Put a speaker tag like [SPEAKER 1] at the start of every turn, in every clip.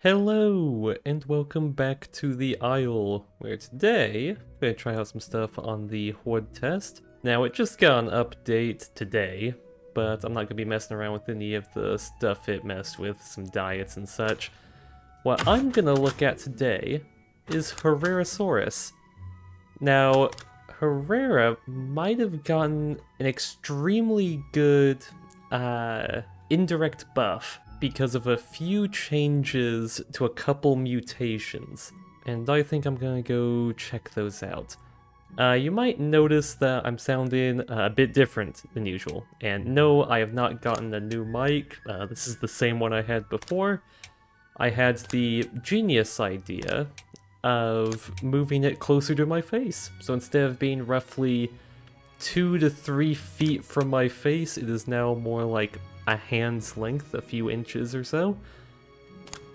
[SPEAKER 1] Hello, and welcome back to the Isle, where today I'm going to try out some stuff on the Horde test. Now, it just got an update today, but I'm not going to be messing around with any of the stuff it messed with, some diets and such. What I'm going to look at today is Herrerasaurus. Now, Herrera might have gotten an extremely good indirect buff because of a few changes to a couple mutations, and I think I'm gonna go check those out. You might notice that I'm sounding a bit different than usual, and no, I have not gotten a new mic. This is the same one I had before. I had the genius idea of moving it closer to my face, so instead of being roughly 2 to 3 feet from my face, it is now more like a hand's length, a few inches or so.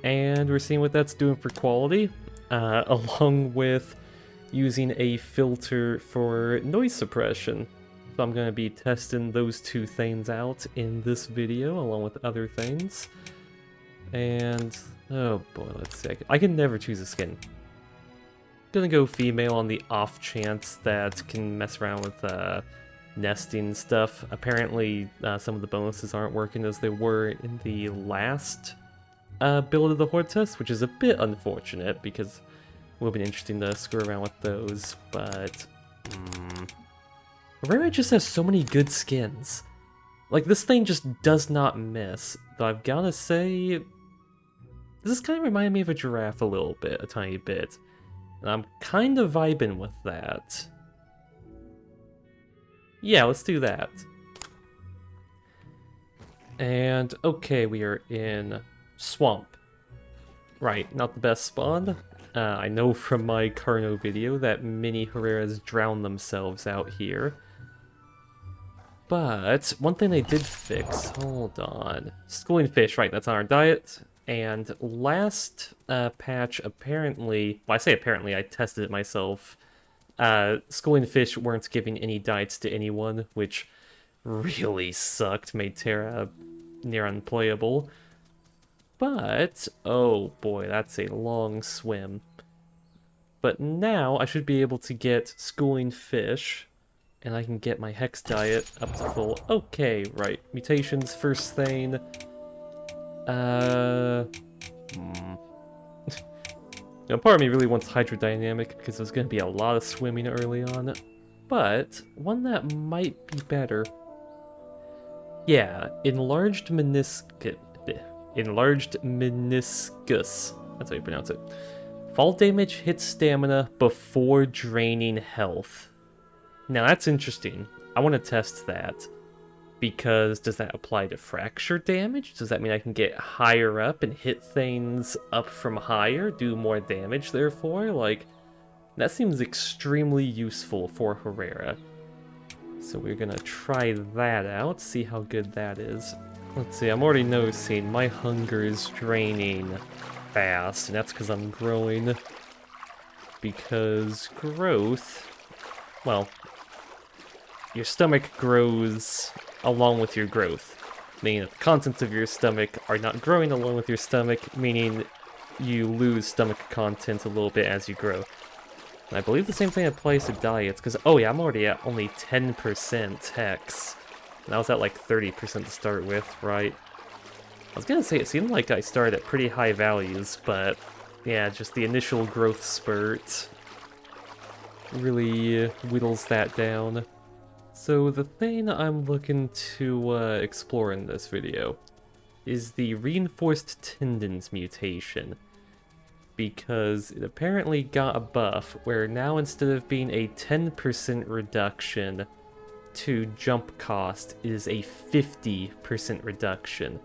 [SPEAKER 1] And we're seeing what that's doing for quality, along with using a filter for noise suppression. So I'm going to be testing those two things out in this video, along with other things. And, oh boy, let's see. I can never choose a skin. Gonna go female on the off chance that can mess around with nesting stuff. Apparently, some of the bonuses aren't working as they were in the last build of the Horde test, which is a bit unfortunate because it would have been interesting to screw around with those, but... Herrera just has so many good skins. Like, this thing just does not miss, though I've gotta say... This is kind of reminding me of a giraffe a little bit, a tiny bit. And I'm kind of vibing with that. Yeah, let's do that. And, okay, we are in Swamp. Right, not the best spawn. I know from my Carno video that many Herreras drown themselves out here. But, one thing they did fix, hold on. Schooling fish, right, that's on our diet. And last patch, apparently, well, I say apparently, I tested it myself. Schooling fish weren't giving any diets to anyone, which really sucked, made Terra near unplayable. But, oh boy, that's a long swim. But now I should be able to get schooling fish, and I can get my hex diet up to full. Okay, right, mutations first thing. Now, part of me really wants hydrodynamic because there's going to be a lot of swimming early on, but one that might be better. Yeah, enlarged meniscus. That's how you pronounce it. Fall damage hits stamina before draining health. Now that's interesting. I want to test that. Because does that apply to fracture damage? Does that mean I can get higher up and hit things up from higher, do more damage therefore? Like, that seems extremely useful for Herrera. So we're gonna try that out, see how good that is. Let's see, I'm already noticing my hunger is draining fast, and that's because I'm growing. Because growth, well, your stomach grows along with your growth, meaning that the contents of your stomach are not growing along with your stomach, meaning you lose stomach content a little bit as you grow. And I believe the same thing applies to diets, because, oh yeah, I'm already at only 10% hex. And I was at like 30% to start with, right? I was gonna say, it seemed like I started at pretty high values, but yeah, just the initial growth spurt really whittles that down. So the thing I'm looking to explore in this video is the reinforced tendons mutation, because it apparently got a buff where now instead of being a 10% reduction to jump cost, it is a 50% reduction.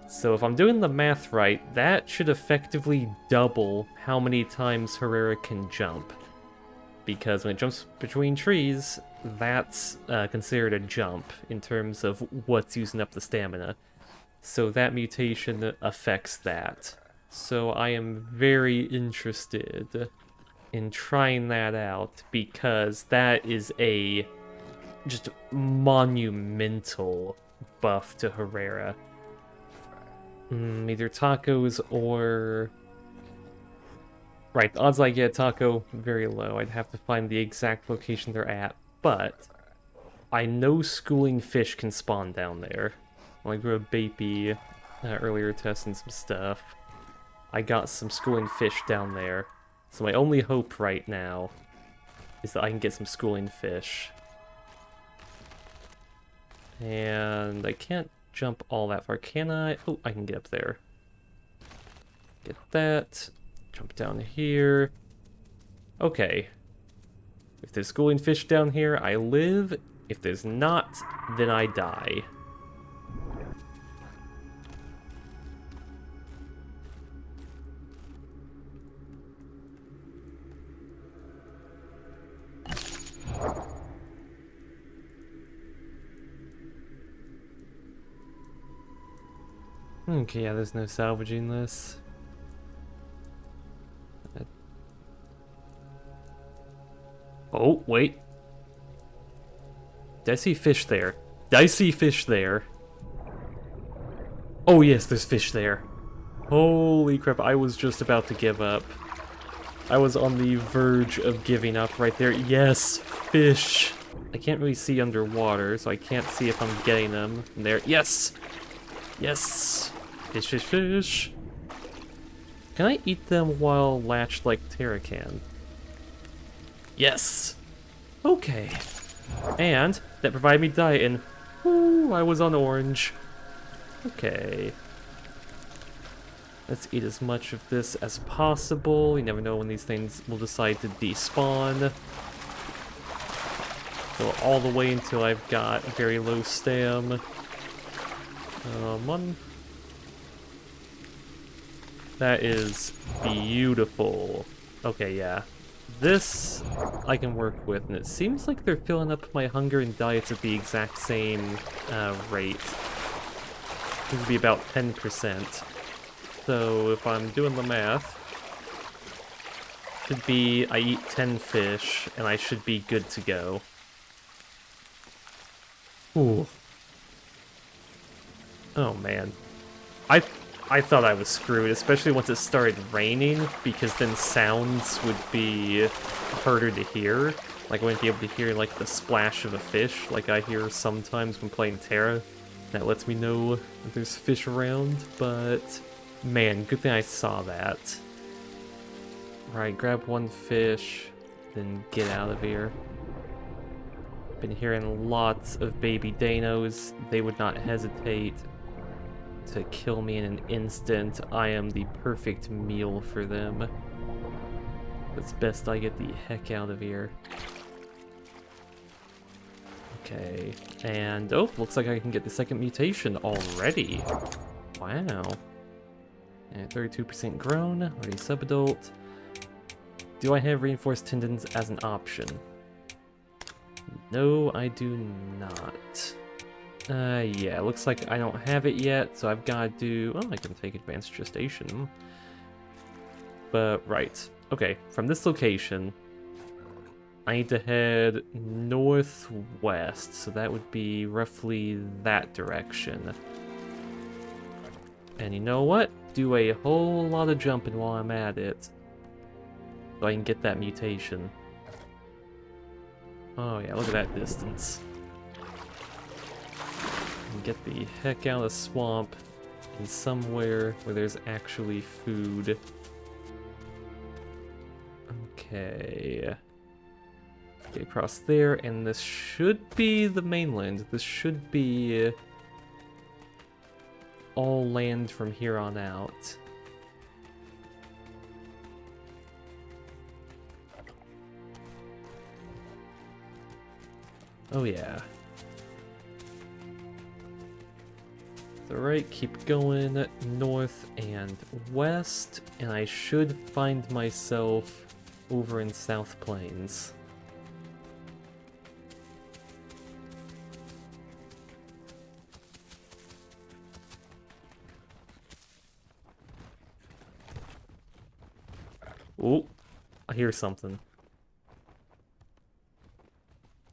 [SPEAKER 1] So if I'm doing the math right, that should effectively double how many times Herrera can jump. Because when it jumps between trees, that's considered a jump in terms of what's using up the stamina. So that mutation affects that. So I am very interested in trying that out because that is a just monumental buff to Herrera. Either tacos or... Right, the odds I get a taco, very low. I'd have to find the exact location they're at, but I know schooling fish can spawn down there. When I grew a baby earlier testing some stuff, I got some schooling fish down there. So my only hope right now is that I can get some schooling fish. And I can't jump all that far, can I? Oh, I can get up there. Get that. Jump down here. Okay. If there's schooling fish down here, I live. If there's not, then I die. Okay, yeah, there's no salvaging this. Oh, wait. Did I see fish there? Did I see fish there? Oh yes, there's fish there. Holy crap, I was just about to give up. I was on the verge of giving up right there. Yes, fish. I can't really see underwater, so I can't see if I'm getting them. There, yes! Yes! Fish, fish, fish. Can I eat them while latched like Terra can? Yes! Okay. And that provided me dieting. Ooh, I was on orange. Okay. Let's eat as much of this as possible. You never know when these things will decide to despawn. Go all the way until I've got very low stam. One. That is beautiful. Okay, yeah. This I can work with, and it seems like they're filling up my hunger and diets at the exact same rate. Seems to be about 10%. So if I'm doing the math, should be I eat 10 fish, and I should be good to go. Ooh. Oh man. I thought I was screwed, especially once it started raining, because then sounds would be harder to hear. Like I wouldn't be able to hear like the splash of a fish like I hear sometimes when playing Terra. That lets me know that there's fish around, but man, good thing I saw that. Right, grab one fish, then get out of here. Been hearing lots of baby Danos. They would not hesitate to kill me in an instant. I am the perfect meal for them. It's best I get the heck out of here. Okay, and oh, looks like I can get the second mutation already. Wow. And 32% grown, already subadult. Do I have reinforced tendons as an option? No, I do not. Yeah, looks like I don't have it yet, so I've got to do... Oh, I can take advanced gestation. But, right. Okay, from this location, I need to head northwest, so that would be roughly that direction. And you know what? Do a whole lot of jumping while I'm at it, so I can get that mutation. Oh yeah, look at that distance. And get the heck out of the swamp and somewhere where there's actually food. Okay. Get across there, and this should be the mainland. This should be all land from here on out. Oh yeah. Alright, keep going north and west, and I should find myself over in South Plains. Oh, I hear something.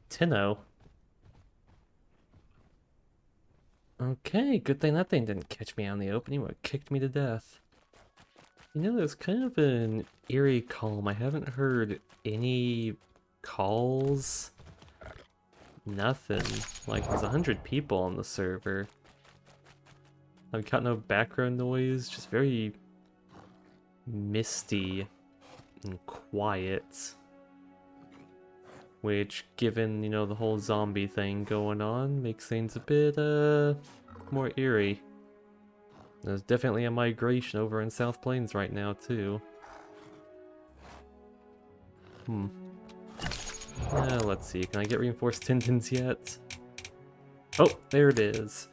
[SPEAKER 1] Tinno. Okay, good thing that thing didn't catch me out in the open. He would have kicked me to death. You know, there's kind of an eerie calm. I haven't heard any calls. Nothing. Like, there's 100 people on the server. I've got no background noise, just very misty and quiet. Which, given, you know, the whole zombie thing going on, makes things a bit, more eerie. There's definitely a migration over in South Plains right now, too. Let's see, can I get reinforced tendons yet? Oh, there it is.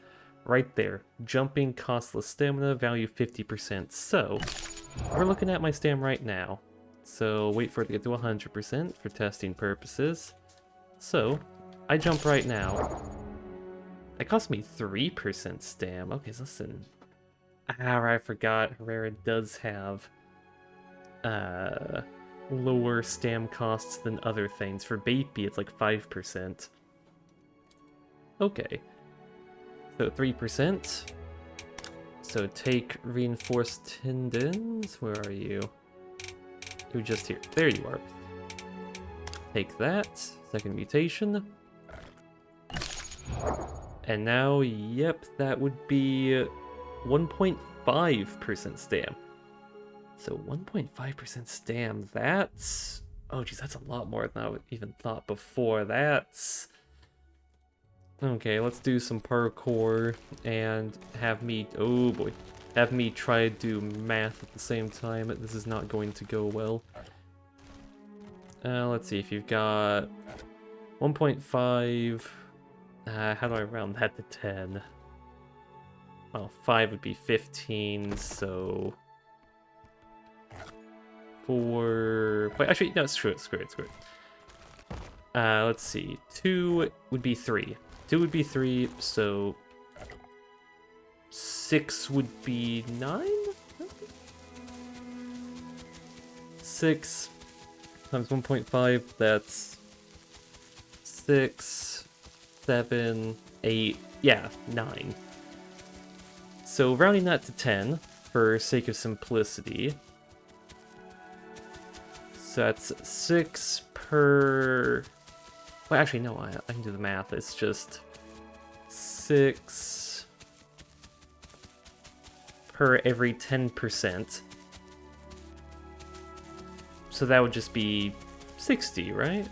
[SPEAKER 1] Right there. Jumping, costless stamina, value 50%. So, we're looking at my stam right now. So, wait for it to get to 100% for testing purposes. So, I jump right now. It cost me 3% stam. Okay, so listen. I forgot Herrera does have lower stam costs than other things. For Baby, it's like 5%. Okay. So 3%. So take reinforced tendons. Where are you? You're just here. There you are. Take that. Second mutation. And now, yep, that would be 1.5% stam. So 1.5% stam, that's... Oh geez, that's a lot more than I even thought before. That's... Okay, let's do some parkour and have me... Oh boy. Have me try to do math at the same time. This is not going to go well. Let's see, if you've got 1.5... how do I round that to 10? Well, 5 would be 15, so... 4... Wait, actually, no, screw it. Let's see. 2 would be 3. 2 would be 3, so... 6 would be 9? 6 times 1.5, that's... 6... 7... 8... Yeah, 9. So rounding that to 10, for sake of simplicity. So that's 6 per... Well, actually, no, I can do the math. It's just 6 per every 10%. So that would just be 60, right?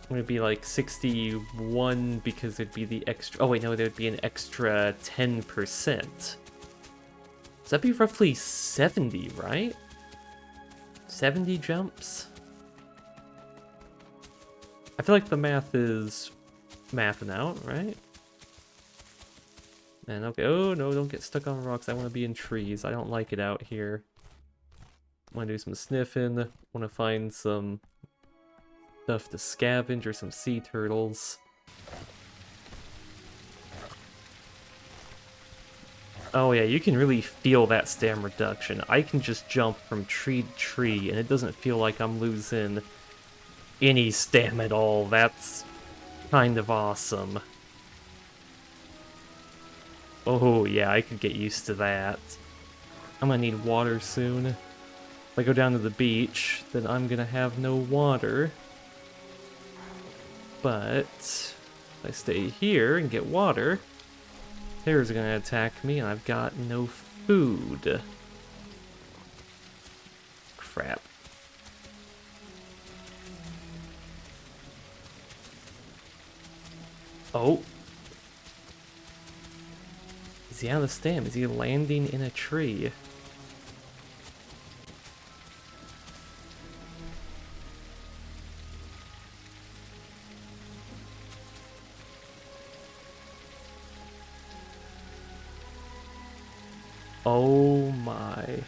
[SPEAKER 1] It would be like 61 because it'd be the extra... Oh wait, no, there would be an extra 10%. So that'd be roughly 70, right? 70 jumps? I feel like the math is mathing out, right? And okay, oh no, don't get stuck on rocks. I want to be in trees. I don't like it out here. I want to do some sniffing. Want to find some stuff to scavenge or some sea turtles. Oh yeah, you can really feel that stam reduction. I can just jump from tree to tree and it doesn't feel like I'm losing any stam at all. That's kind of awesome. Oh yeah, I could get used to that. I'm gonna need water soon. If I go down to the beach, then I'm gonna have no water. But if I stay here and get water, Herrera's gonna attack me and I've got no food. Crap. Oh. Is he out of stam? Is he landing in a tree? Oh my.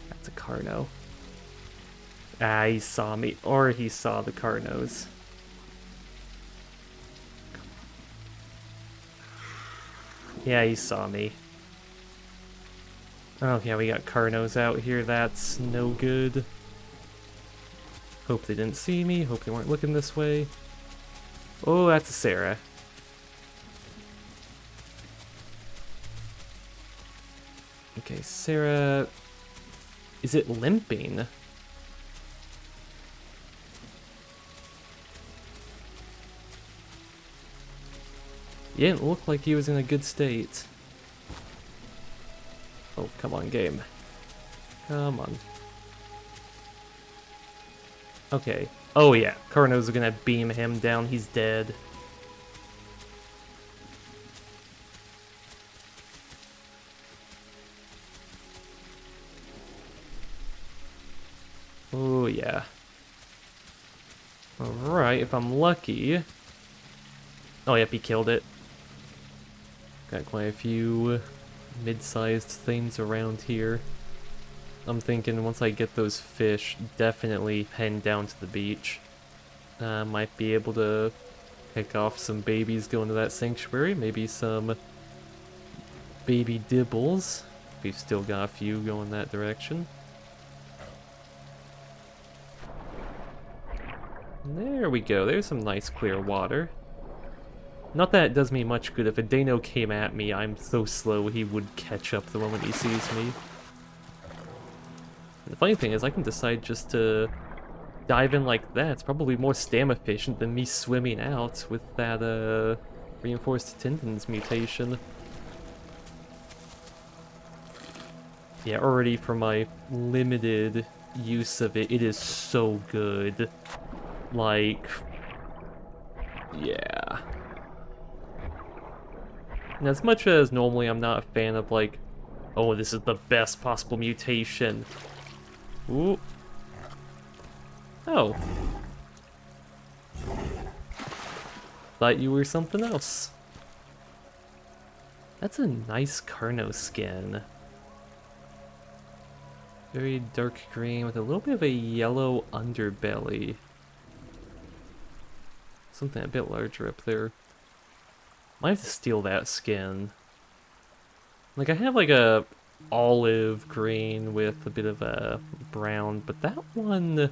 [SPEAKER 1] That's a Carno. Ah, he saw me. Or he saw the Carnos. Yeah, he saw me. Oh yeah, we got Carnos out here. That's no good. Hope they didn't see me. Hope they weren't looking this way. Oh, that's a Sarah. Okay, Sarah... Is it limping? He didn't look like he was in a good state. Oh, come on, game. Come on. Okay. Oh yeah, Carno's gonna beam him down, he's dead. Oh yeah. Alright, if I'm lucky... Oh yep, he killed it. Got quite a few mid-sized things around here. I'm thinking once I get those fish, definitely heading down to the beach. Might be able to pick off some babies going to that sanctuary, maybe some baby dibbles. We've still got a few going that direction. There we go, there's some nice clear water. Not that it does me much good. If a Dano came at me, I'm so slow he would catch up the moment he sees me. And the funny thing is I can decide just to dive in like that. It's probably more stam efficient than me swimming out with that reinforced tendons mutation. Yeah, already for my limited use of it, it is so good. Like, yeah. And as much as normally I'm not a fan of like, oh, this is the best possible mutation. Ooh. Oh. Thought you were something else. That's a nice Carno skin. Very dark green with a little bit of a yellow underbelly. Something a bit larger up there. Might have to steal that skin. Like, I have like a olive green with a bit of a brown, but that one's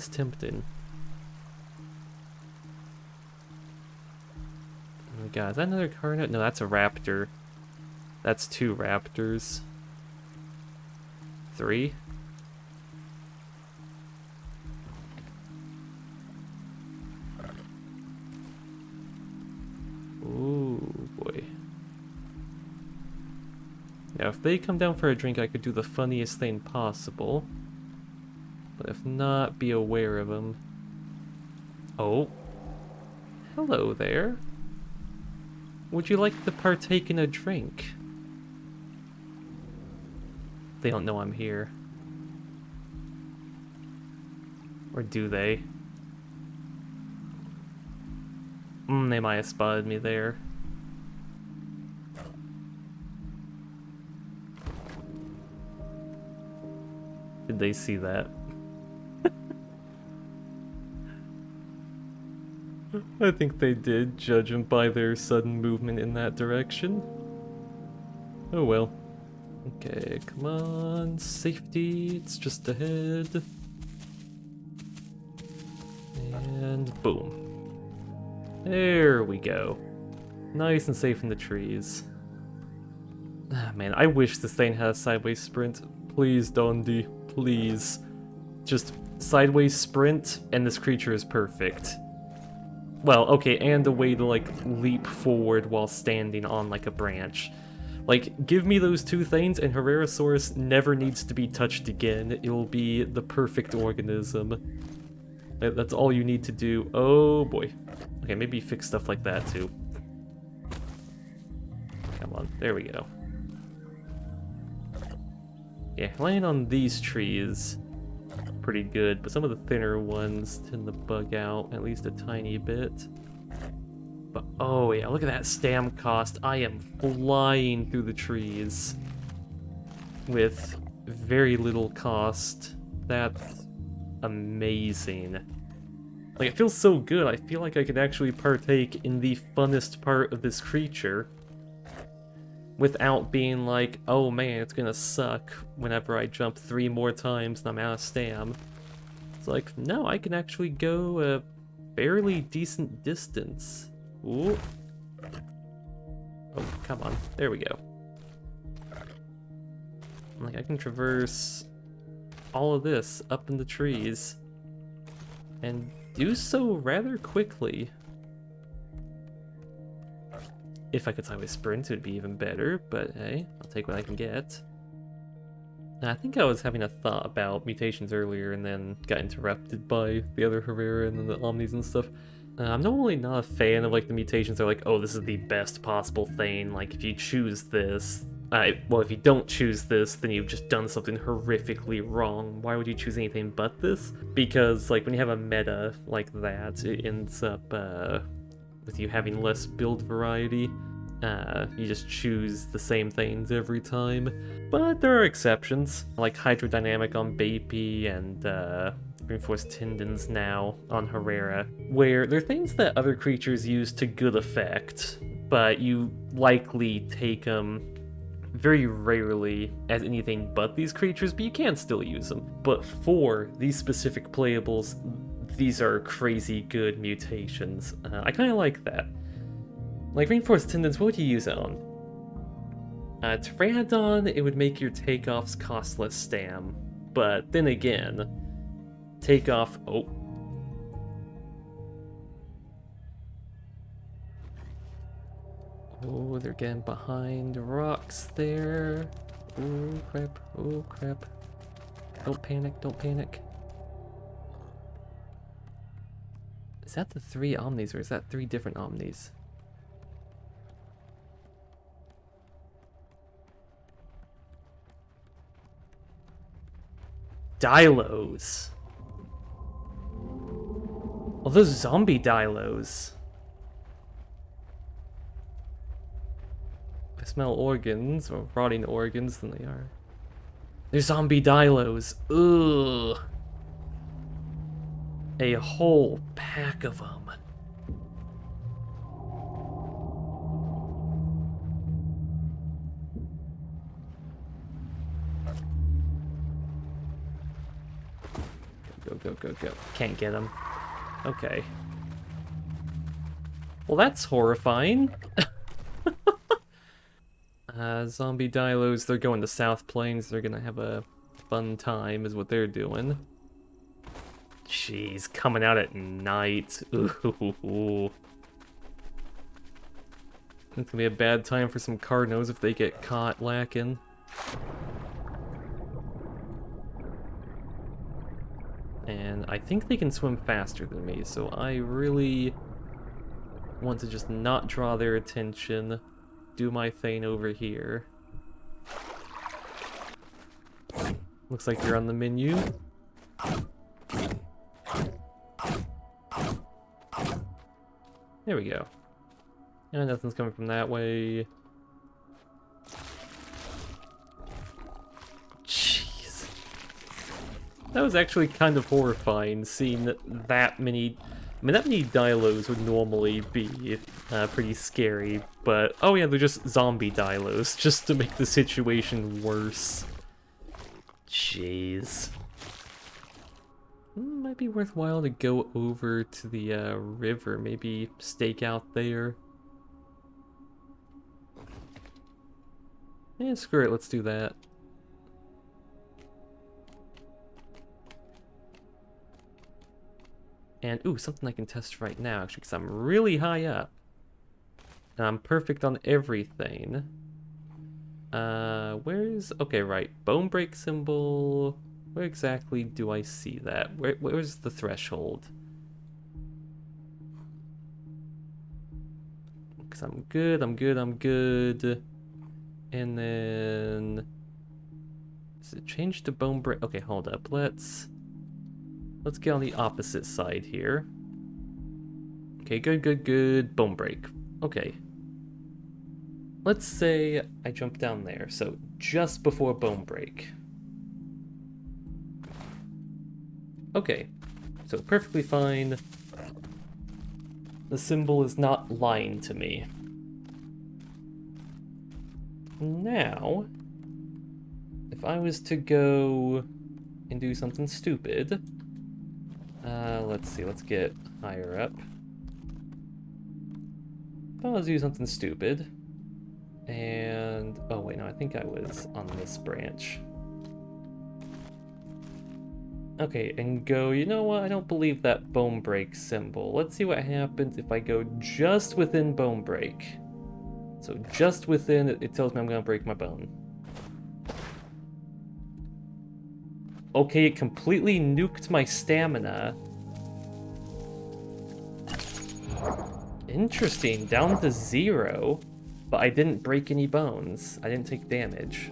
[SPEAKER 1] tempting. Oh my god, is that another Carno? No, that's a raptor. That's 2 raptors. 3? Ooh, boy. Now, if they come down for a drink, I could do the funniest thing possible. But if not, be aware of them. Oh. Hello there. Would you like to partake in a drink? They don't know I'm here. Or do they? They might have spotted me there. Did they see that? I think they did, judging by their sudden movement in that direction. Oh well. Okay, come on, safety, it's just ahead. And boom. There we go. Nice and safe in the trees. Ah, man, I wish this thing had a sideways sprint. Please, Dondi, please. Just sideways sprint, and this creature is perfect. Well, okay, and a way to, like, leap forward while standing on, like, a branch. Like, give me those 2 things, and Herrerasaurus never needs to be touched again. It will be the perfect organism. That's all you need to do. Oh, boy. Okay, maybe fix stuff like that, too. Come on, there we go. Yeah, laying on these trees, pretty good, but some of the thinner ones tend to bug out at least a tiny bit. But oh yeah, look at that stam cost. I am flying through the trees with very little cost. That's amazing. Like, it feels so good. I feel like I could actually partake in the funnest part of this creature without being like, oh man, it's gonna suck whenever I jump 3 more times and I'm out of stam. It's like, no, I can actually go fairly decent distance. Ooh. Oh, come on. There we go. Like, I can traverse all of this up in the trees and do so rather quickly. If I could sideways sprint, it would be even better, but hey, I'll take what I can get. I think I was having a thought about mutations earlier and then got interrupted by the other Herrera and the Omnis and stuff. I'm normally not a fan of like the mutations that are like, oh, this is the best possible thing, like if you choose this, well, if you don't choose this, then you've just done something horrifically wrong. Why would you choose anything but this? Because like when you have a meta like that, it ends up with you having less build variety. You just choose the same things every time. But there are exceptions, like Hydrodynamic on Bapi and Reinforced Tendons now on Herrera, where they're things that other creatures use to good effect, but you likely take them very rarely as anything but these creatures, but you can still use them. But for these specific playables, these are crazy good mutations. I kind of like that. Like Reinforced Tendons, what would you use it on? Pteranodon, it would make your takeoffs cost less stam. But then again, takeoff... Oh. Oh, they're getting behind rocks there. Oh crap, oh crap. Don't panic, don't panic. Is that the 3 Omnis, or is that 3 different Omnis? Dilos. Oh, those zombie Dilos. If I smell organs, or rotting organs, then they are. They're zombie Dilos. Ugh. A whole pack of them. Go. Can't get him. Okay. Well, that's horrifying. Zombie Dilos, they're going to South Plains. They're gonna have a fun time, is what they're doing. Jeez, coming out at night. Ooh. It's gonna be a bad time for some Cardinals if they get caught lacking. And I think they can swim faster than me, so I really want to just not draw their attention, do my thing over here. Looks like you're on the menu. There we go. And nothing's coming from that way. That was actually kind of horrifying, seeing that many... I mean, that many Dilos would normally be pretty scary, but... Oh yeah, they're just zombie Dilos, just to make the situation worse. Jeez. Might be worthwhile to go over to the river, maybe stake out there. Yeah, screw it, let's do that. And, ooh, something I can test right now, actually, because I'm really high up. And I'm perfect on everything. Where's... Okay, right. Bone break symbol... Where exactly do I see that? Where's the threshold? Because I'm good. And then... Does it change to bone break? Okay, hold up. Let's get on the opposite side here. Okay, good. Bone break. Okay. Let's say I jump down there, so just before bone break. Okay, so perfectly fine. The symbol is not lying to me. Now, if I was to go and do something stupid, let's see, let's get higher up. But let's do something stupid. And... oh wait, no, I think I was on this branch. Okay, and go, you know what, I don't believe that bone break symbol. Let's see what happens if I go just within bone break. So just within, it tells me I'm gonna break my bone. Okay, it completely nuked my stamina. Interesting, down to 0, but I didn't break any bones. I didn't take damage.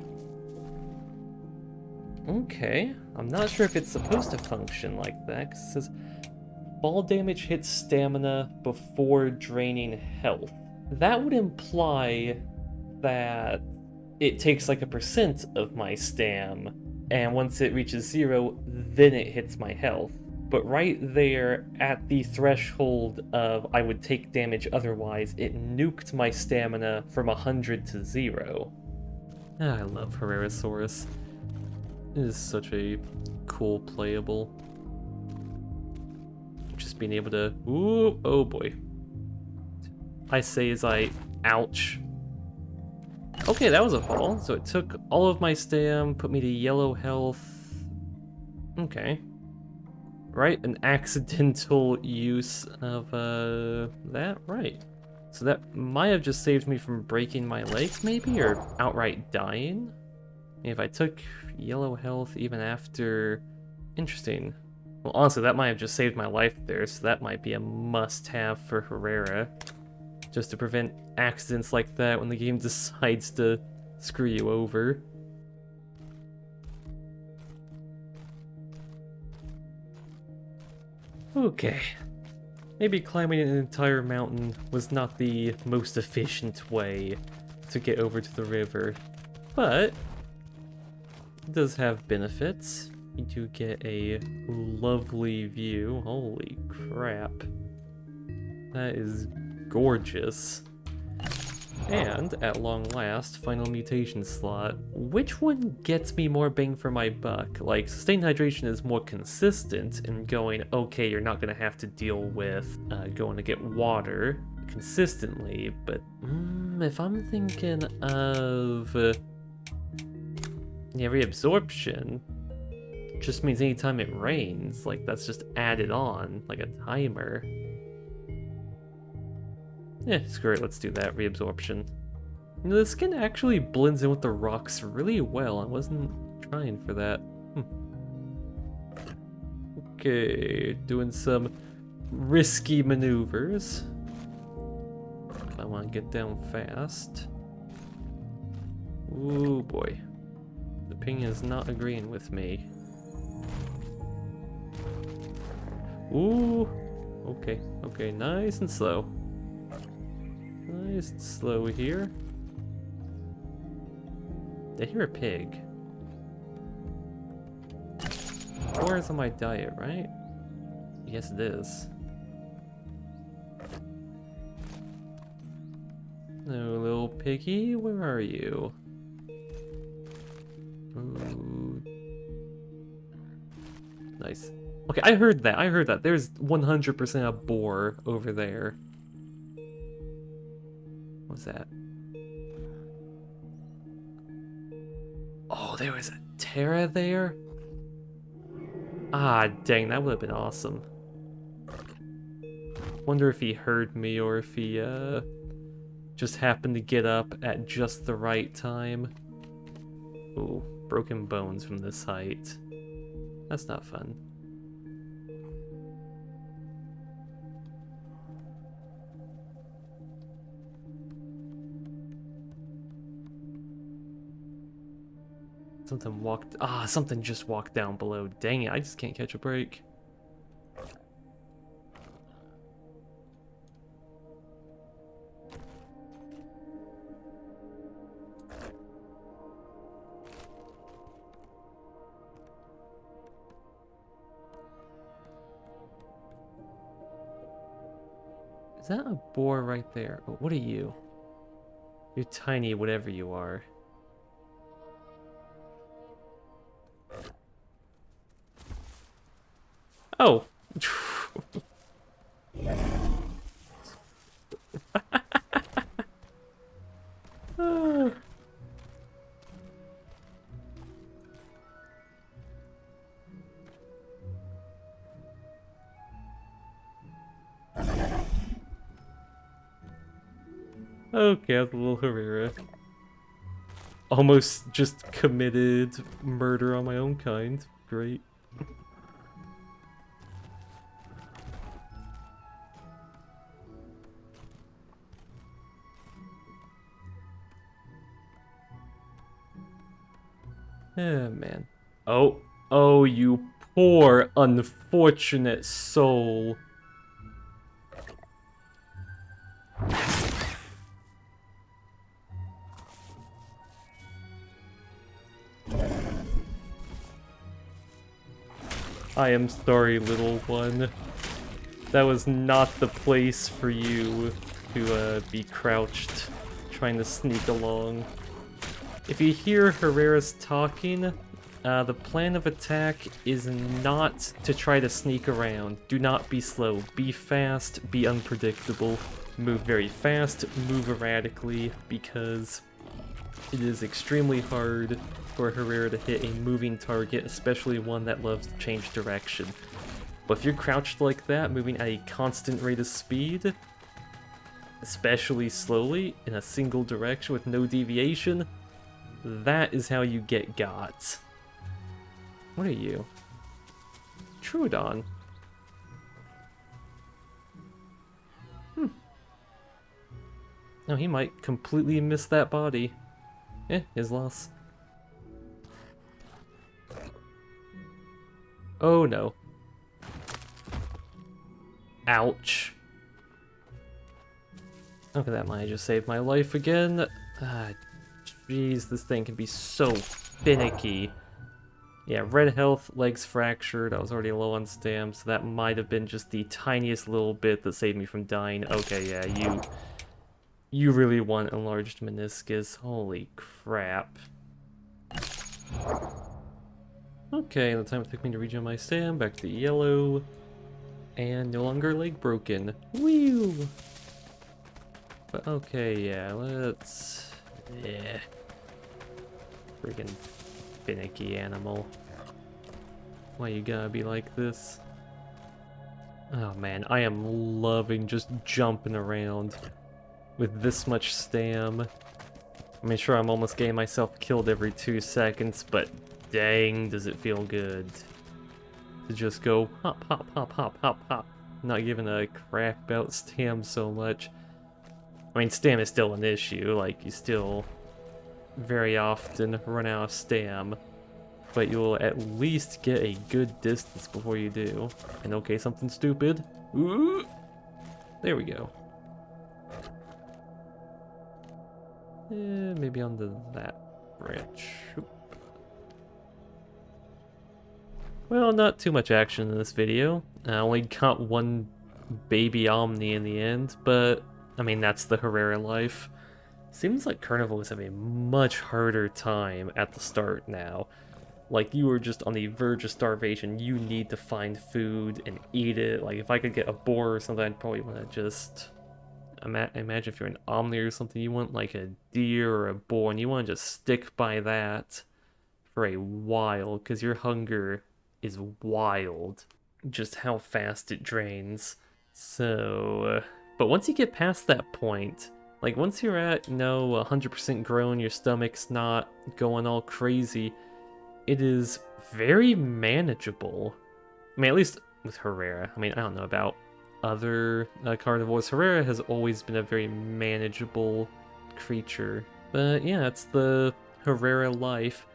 [SPEAKER 1] Okay, I'm not sure if it's supposed to function like that, 'cause it says fall damage hits stamina before draining health. That would imply that it takes like a percent of my stam, and once it reaches 0, then it hits my health. But right there at the threshold of I would take damage otherwise, it nuked my stamina from 100 to 0. I love Herrerasaurus. It is such a cool playable. Just being able to... ooh, oh boy. I say as I... ouch. Okay, that was a fall. So it took all of my stam, put me to yellow health. Okay. Right, an accidental use of that, right. So that might have just saved me from breaking my legs, maybe, or outright dying. If I took yellow health even after... interesting. Well, honestly, that might have just saved my life there, so that might be a must-have for Herrera. Just to prevent accidents like that when the game decides to screw you over. Okay. Maybe climbing an entire mountain was not the most efficient way to get over to the river, but it does have benefits. You do get a lovely view. Holy crap. That is gorgeous. And, at long last, final mutation slot. Which one gets me more bang for my buck? Like, sustained hydration is more consistent in going, okay, you're not gonna have to deal with going to get water consistently, but if I'm thinking of reabsorption, just means anytime it rains, like that's just added on, like a timer. Yeah, screw it, let's do that, reabsorption. You know, the skin actually blends in with the rocks really well. I wasn't trying for that. Okay, doing some risky maneuvers. If I want to get down fast. Ooh boy. The ping is not agreeing with me. Ooh. Okay, okay, nice and slow. Nice and slow here. Did I hear a pig? 4 is on my diet, right? Yes, it is. No, little piggy, where are you? Ooh. Nice. Okay, I heard that. I heard that. There's 100% a boar over there. What's that? Oh, there was a Terra there? Ah, dang, that would have been awesome. Wonder if he heard me or if he, just happened to get up at just the right time. Ooh, broken bones from this height. That's not fun. Something just walked down below. Dang it, I just can't catch a break. Is that a boar right there? Oh, what are you? You're tiny, whatever you are. Oh! Ah. Okay, that's a little Herrera. Almost just committed murder on my own kind. Great. Oh, man. Oh, you poor, unfortunate soul. I am sorry, little one. That was not the place for you to be crouched, trying to sneak along. If you hear Herrera's talking, the plan of attack is not to try to sneak around. Do not be slow. Be fast, be unpredictable. Move very fast, move erratically, because it is extremely hard for Herrera to hit a moving target, especially one that loves to change direction. But if you're crouched like that, moving at a constant rate of speed, especially slowly, in a single direction with no deviation, that is how you get got. What are you? Troodon. No, he might completely miss that body. His loss. Oh no. Ouch. Okay, that might just saved my life again. Jeez, this thing can be so finicky. Yeah, red health, legs fractured. I was already low on stam, so that might have been just the tiniest little bit that saved me from dying. Okay, yeah, you really want enlarged meniscus. Holy crap. Okay, the time it took me to regen my stam, back to yellow. And no longer leg broken. Whew! But okay, yeah, let's... Yeah. Friggin' finicky animal. Why you gotta be like this? Oh man, I am loving just jumping around with this much stam. I mean, sure, I'm almost getting myself killed every 2 seconds, but dang, does it feel good to just go hop, hop, hop, hop, hop, hop. Not giving a crap about stam so much. I mean, stam is still an issue, like, you still very often run out of stam, but you'll at least get a good distance before you do. And okay, something stupid. Ooh! There we go. Maybe onto that branch. Oop. Well, not too much action in this video. I only got one baby Omni in the end, but I mean, that's the Herrera life. Seems like carnivores have a much harder time at the start now. Like, you were just on the verge of starvation, you need to find food and eat it. Like, if I could get a boar or something, I'd probably want to just... Imagine if you're an Omni or something, you want like a deer or a boar, and you want to just stick by that for a while, because your hunger is wild. Just how fast it drains. So... but once you get past that point, like once you're at, 100% grown, your stomach's not going all crazy, it is very manageable. I mean, at least with Herrera. I mean, I don't know about other carnivores. Herrera has always been a very manageable creature. But yeah, it's the Herrera life.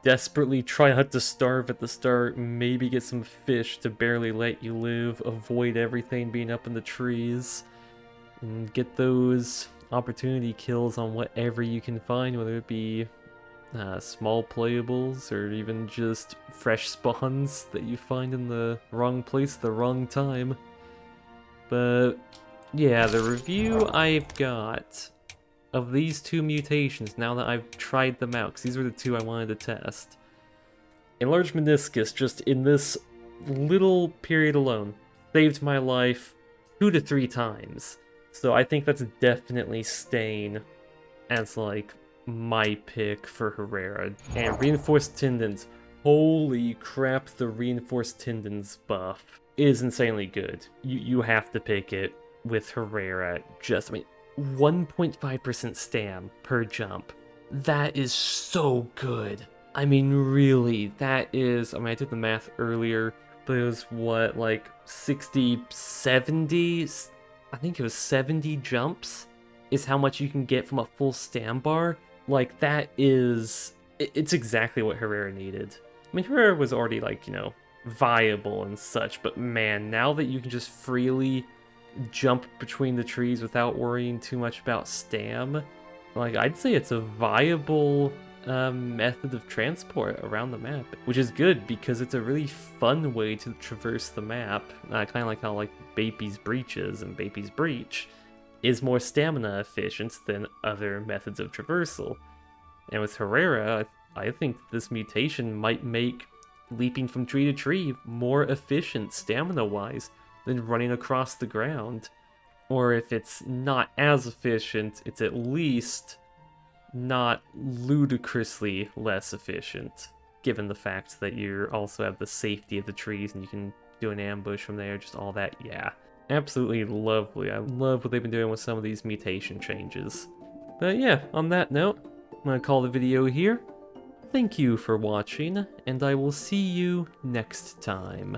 [SPEAKER 1] Desperately try not to starve at the start, maybe get some fish to barely let you live, avoid everything being up in the trees, and get those opportunity kills on whatever you can find, whether it be small playables or even just fresh spawns that you find in the wrong place at the wrong time. But yeah, the review I've got of these 2 mutations, now that I've tried them out, because these were the 2 I wanted to test. Enlarged meniscus, just in this little period alone, saved my life 2 to 3 times. So I think that's definitely staying as, like, my pick for Herrera. And Reinforced Tendons, holy crap, the Reinforced Tendons buff is insanely good. You have to pick it with Herrera. Just, I mean, 1.5% stam per jump. That is so good. I mean, really, that is, I mean, I did the math earlier, but it was what, like 60, 70? I think it was 70 jumps is how much you can get from a full stam bar. Like, that is, it's exactly what Herrera needed. I mean, Herrera was already, like, you know, viable and such, but man, now that you can just freely jump between the trees without worrying too much about stam, like, I'd say it's a viable method of transport around the map, which is good because it's a really fun way to traverse the map. Kind of like how, like, Bapi's Breach is, and Bapi's Breach is more stamina efficient than other methods of traversal. And with Herrera, I think this mutation might make leaping from tree to tree more efficient stamina-wise than running across the ground. Or if it's not as efficient, it's at least not ludicrously less efficient, given the fact that you also have the safety of the trees and you can do an ambush from there, just all that. Yeah, absolutely lovely. I love what they've been doing with some of these mutation changes. But yeah, on that note, I'm gonna call the video here. Thank you for watching, and I will see you next time.